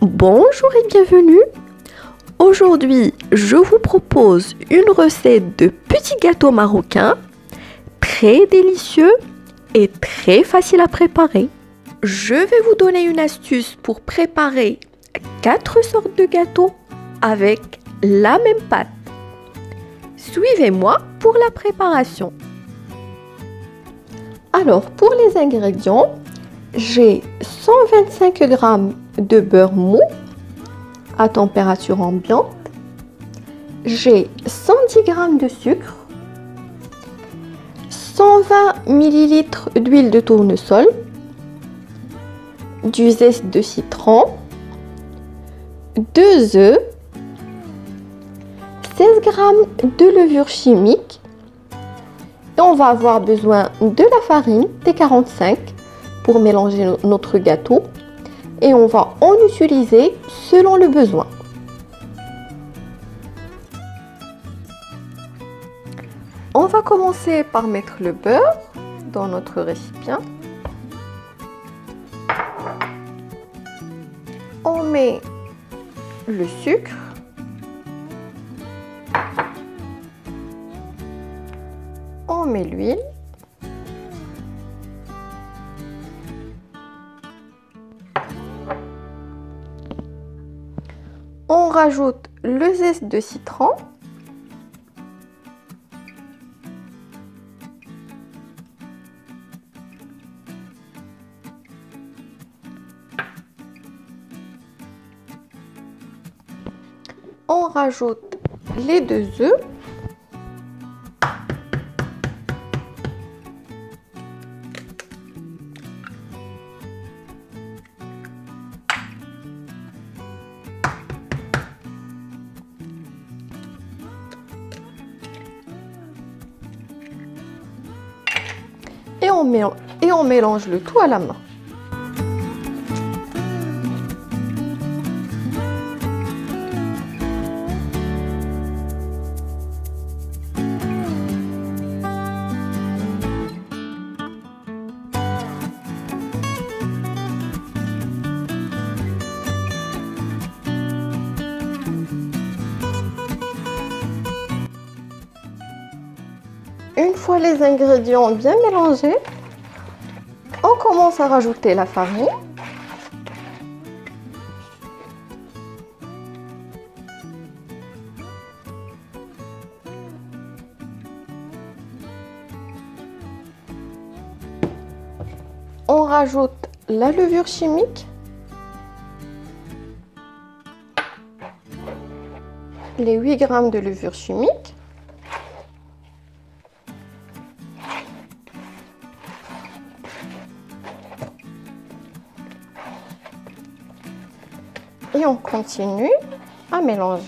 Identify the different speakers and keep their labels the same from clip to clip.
Speaker 1: Bonjour et bienvenue. Aujourd'hui, je vous propose une recette de petits gâteaux marocains très délicieux et très facile à préparer. Je vais vous donner une astuce pour préparer 4 sortes de gâteaux avec la même pâte. Suivez-moi pour la préparation. Alors, pour les ingrédients, j'ai 125 g de beurre mou à température ambiante. J'ai 110 g de sucre, 120 ml d'huile de tournesol, du zeste de citron, 2 œufs, 16 g de levure chimique. Et on va avoir besoin de la farine T45 pour mélanger notre gâteau. Et on va en utiliser selon le besoin. On va commencer par mettre le beurre dans notre récipient. On met le sucre. On met l'huile. On rajoute le zeste de citron. On rajoute les 2 œufs. Et on mélange le tout à la main. Une fois les ingrédients bien mélangés, on commence à rajouter la farine. On rajoute la levure chimique, les 8 g de levure chimique. Et on continue à mélanger.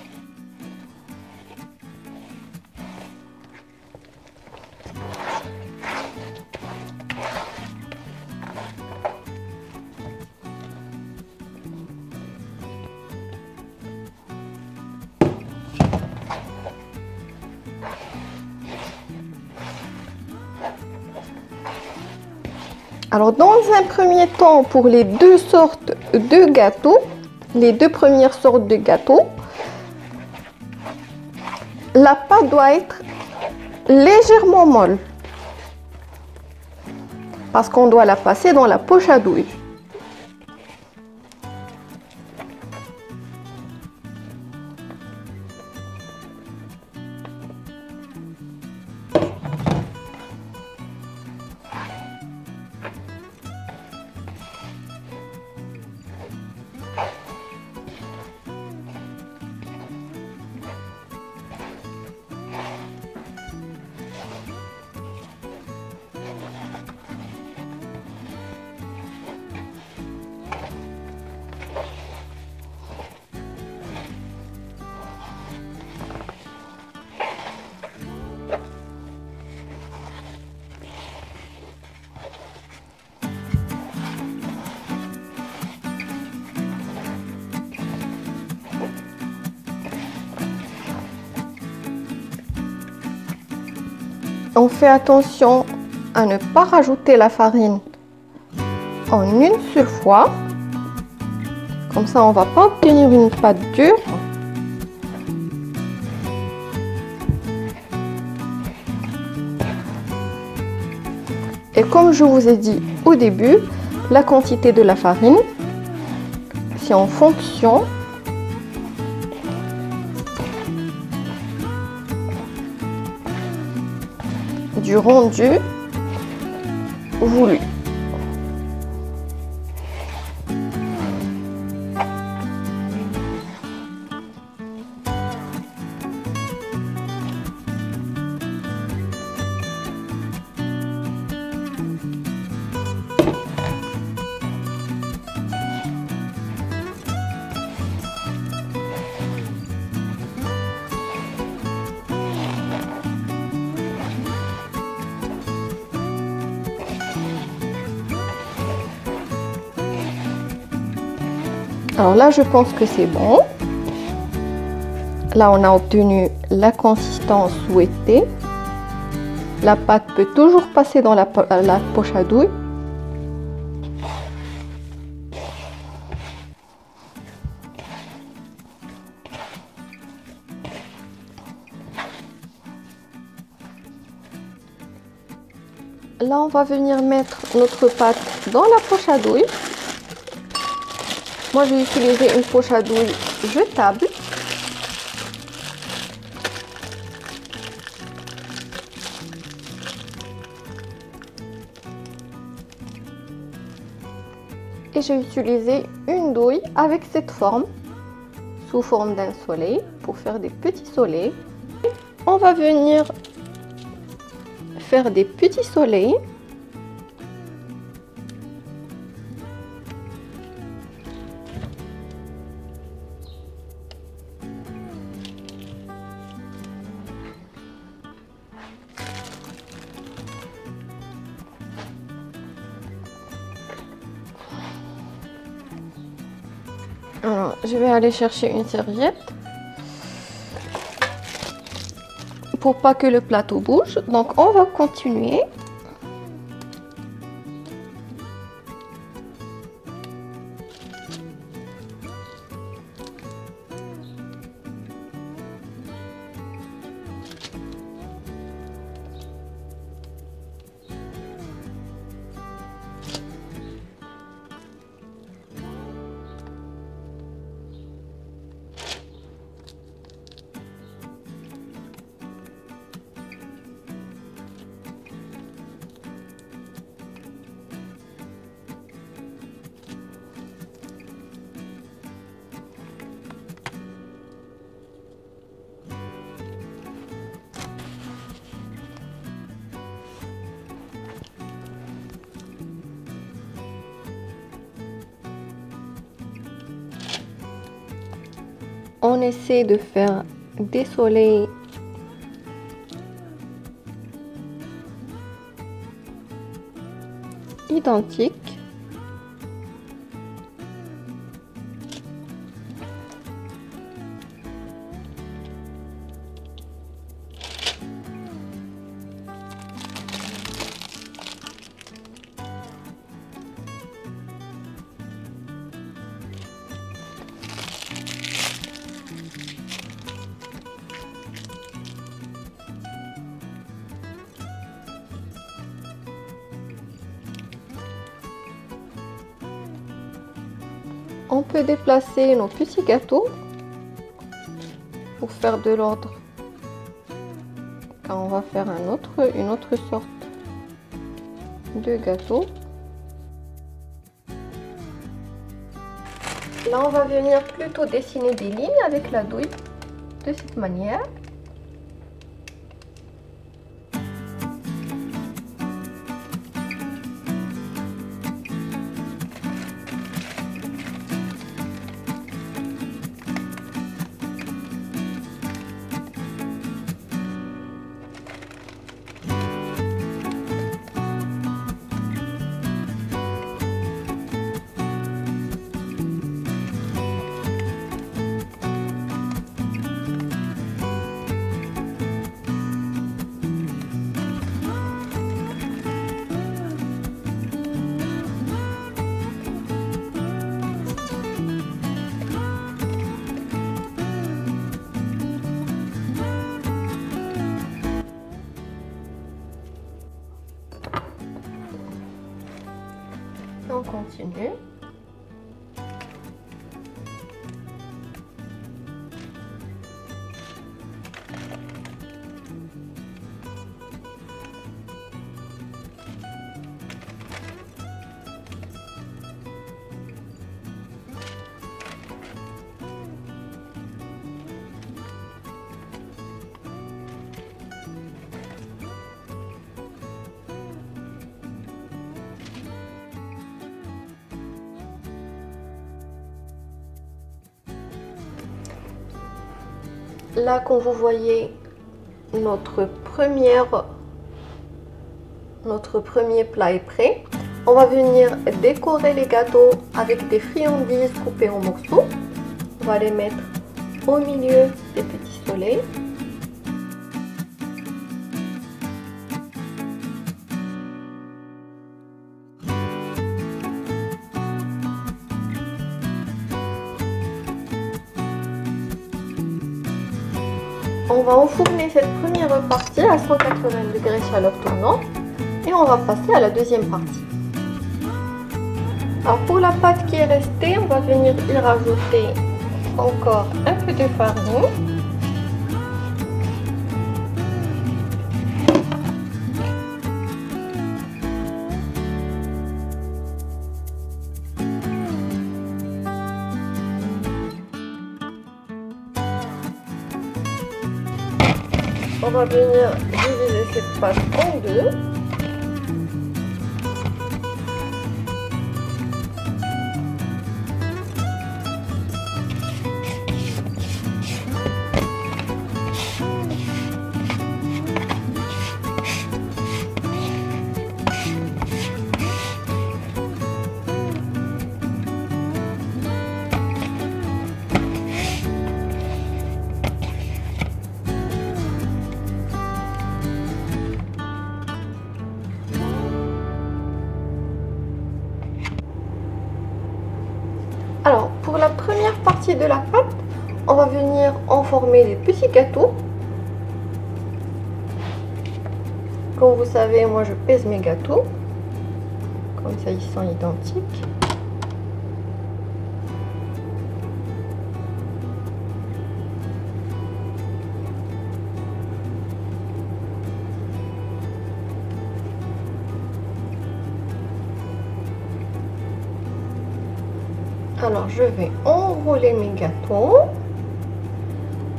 Speaker 1: Alors, dans un premier temps, pour les 2 sortes de gâteaux, les 2 premières sortes de gâteaux, la pâte doit être légèrement molle parce qu'on doit la passer dans la poche à douille. On fait attention à ne pas rajouter la farine en une seule fois. Comme Comme ça, on va pas obtenir une pâte dure. Et comme je vous ai dit au début, la quantité de la farine, c'est en fonction du rendu voulu. Alors là, je pense que c'est bon. Là, on a obtenu la consistance souhaitée. La pâte peut toujours passer dans la poche à douille. Là, on va venir mettre notre pâte dans la poche à douille. Moi, j'ai utilisé une poche à douille jetable. Et j'ai utilisé une douille avec cette forme, sous forme d'un soleil, pour faire des petits soleils. On va venir faire des petits soleils. Alors, je vais aller chercher une serviette pour pas que le plateau bouge. Donc, on va continuer. On essaie de faire des soleils identiques. On peut déplacer nos petits gâteaux pour faire de l'ordre quand on va faire une autre sorte de gâteau. Là, on va venir plutôt dessiner des lignes avec la douille de cette manière. continue. Là, comme vous voyez, notre premier plat est prêt. On va venir décorer les gâteaux avec des friandises coupées en morceaux. On va les mettre au milieu des petits soleils. On va enfourner cette première partie à 180 degrés chaleur tournante et on va passer à la deuxième partie. Alors pour la pâte qui est restée, on va venir y rajouter encore un peu de farine. On va venir diviser cette pâte en deux. Alors, pour la première partie de la pâte, on va venir en former des petits gâteaux. Comme vous savez, moi je pèse mes gâteaux. Comme ça, ils sont identiques. Alors, je vais enrouler mes gâteaux.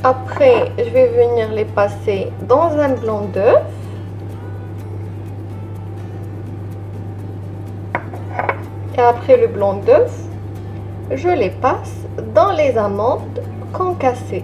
Speaker 1: Après, je vais venir les passer dans un blanc d'œuf. Et après le blanc d'œuf, je les passe dans les amandes concassées.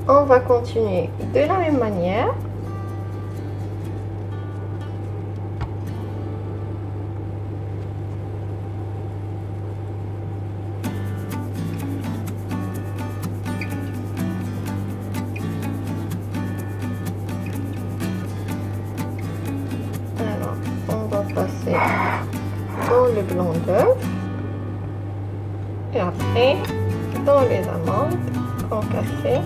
Speaker 1: On va continuer de la même manière. Alors, on va passer dans le blanc d'œuf et après dans les amandes concassées.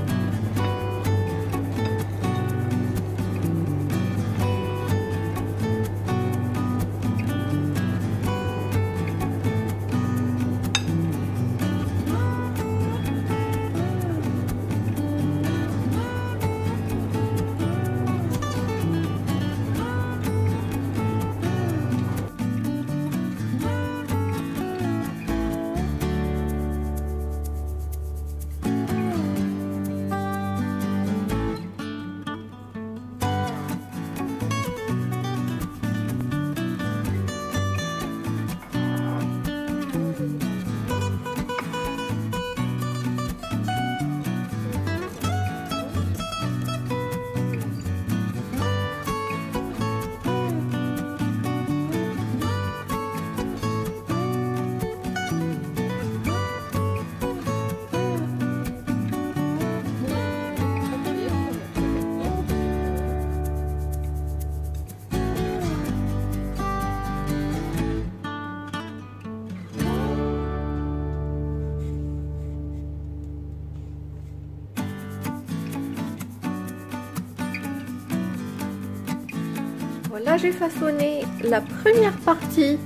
Speaker 1: Alors là, j'ai façonné la première partie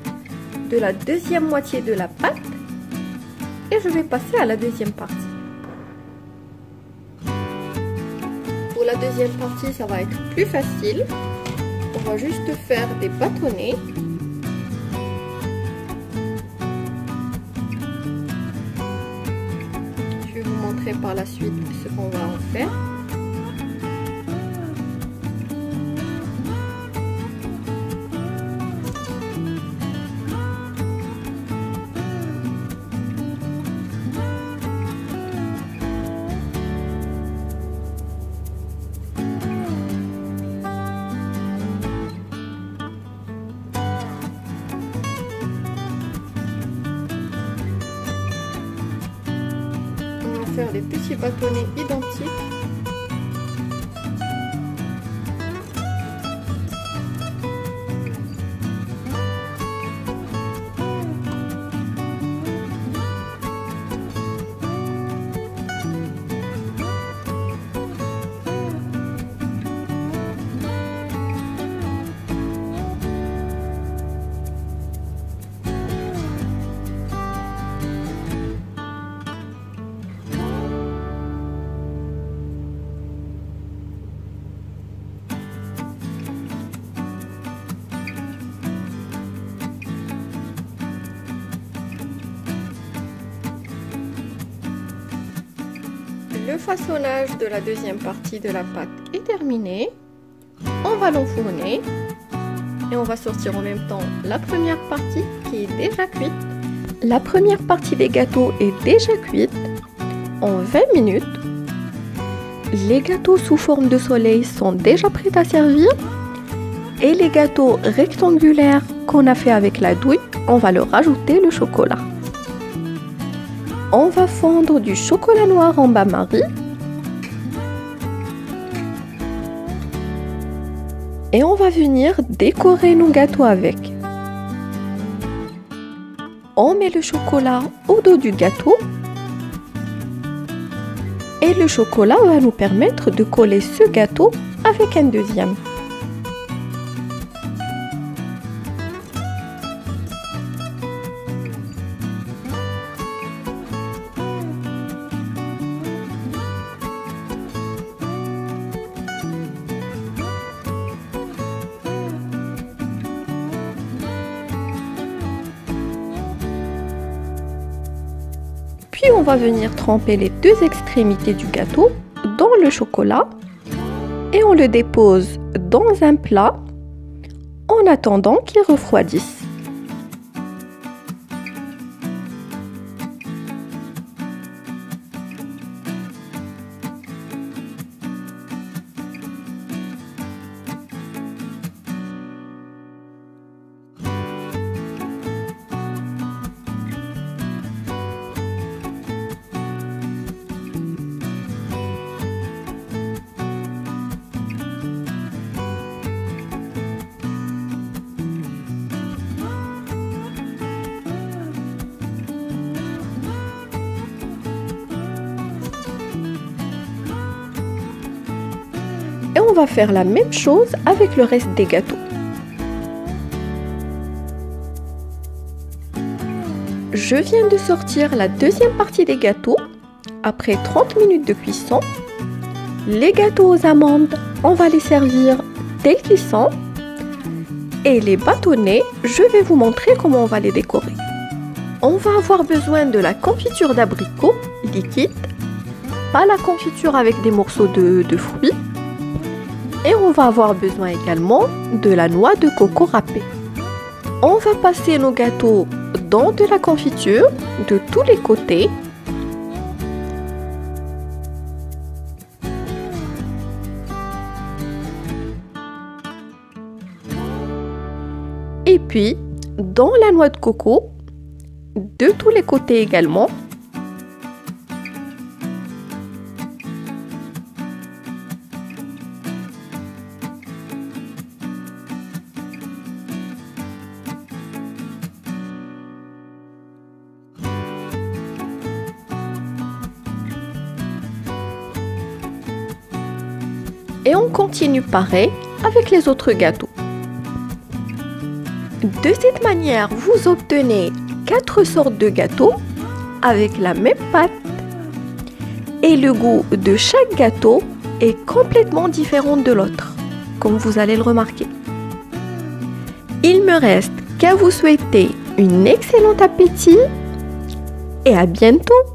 Speaker 1: de la deuxième moitié de la pâte et je vais passer à la deuxième partie. Pour la deuxième partie, ça va être plus facile. On va juste faire des bâtonnets. Je vais vous montrer par la suite ce qu'on va en faire. Faire des petits bâtonnets identiques. Le façonnage de la deuxième partie de la pâte est terminé. On va l'enfourner et on va sortir en même temps la première partie qui est déjà cuite. La première partie des gâteaux est déjà cuite en 20 minutes. Les gâteaux sous forme de soleil sont déjà prêts à servir et les gâteaux rectangulaires qu'on a fait avec la douille, on va leur rajouter le chocolat. On va fondre du chocolat noir en bain-marie et on va venir décorer nos gâteaux avec. On met le chocolat au dos du gâteau et le chocolat va nous permettre de coller ce gâteau avec un deuxième. Puis on va venir tremper les deux extrémités du gâteau dans le chocolat et on le dépose dans un plat en attendant qu'il refroidisse. Et on va faire la même chose avec le reste des gâteaux. Je viens de sortir la deuxième partie des gâteaux après 30 minutes de cuisson. Les gâteaux aux amandes, on va les servir dès qu'ils sont. Et les bâtonnets, je vais vous montrer comment on va les décorer. On va avoir besoin de la confiture d'abricot liquide, pas la confiture avec des morceaux de fruits. Et on va avoir besoin également de la noix de coco râpée. On va passer nos gâteaux dans de la confiture de tous les côtés. Et puis, dans la noix de coco, de tous les côtés également. Et on continue pareil avec les autres gâteaux. De cette manière, vous obtenez 4 sortes de gâteaux avec la même pâte. Et le goût de chaque gâteau est complètement différent de l'autre, comme vous allez le remarquer. Il me reste qu'à vous souhaiter un excellent appétit et à bientôt!